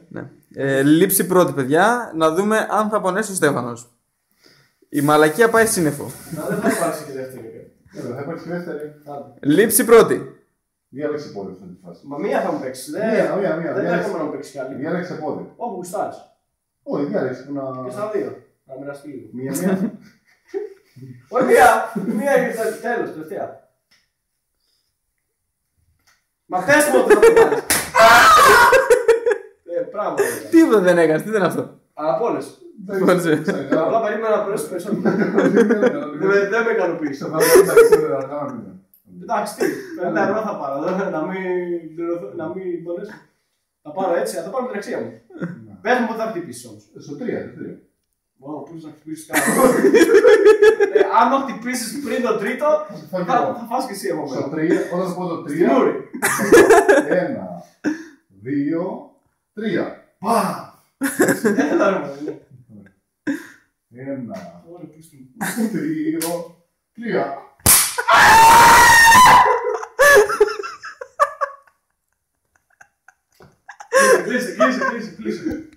Ναι. Λήψη πρώτη, παιδιά, να δούμε αν θα πονέσει ο Στέφανος. Η μαλακία πάει σύννεφο. Δεν θα υπάρξει και δεύτερη. Θα υπάρξει και δεύτερη. Λήψη πρώτη. Διάλεξε πόδι αυτή τη φάση. Μα μία θα μου παίξει. Μία. Δεν έχουμε να μου παίξει καλή. Διάλεξε πόδι. Όπου γουστάρει. Όχι, διάλεξε που να. Και στα δύο. Να μοιραστεί λίγο. Μία. Όχι μία. Μία και το τέλος, τελευταία. Μα πες μου ότι θα το κάνεις. Πράγμα. Τίποτα δεν έκανες, τι ήταν αυτό. Από όλες. Πόνσε. Απλά περίμενα να προλέψει περισσότερο. Δεν με ικανοποίησε. Εντάξει, τι. 50 ευρώ θα πάρω. Να μην πονέσω. Θα πάρω έτσι, θα το πάρω με την αξία μου. Πες μου πότε θα χτυπήσεις όμως. Στο 3. Μόνο πού να χτυπήσεις κάτι. Αν το χτυπήσεις πριν το τρίτο, θα φας και εσύ από μένα. Στο 3, όταν πω το 3. 1, 2, 3. Πα! 1, 2, 3. Κλείσε.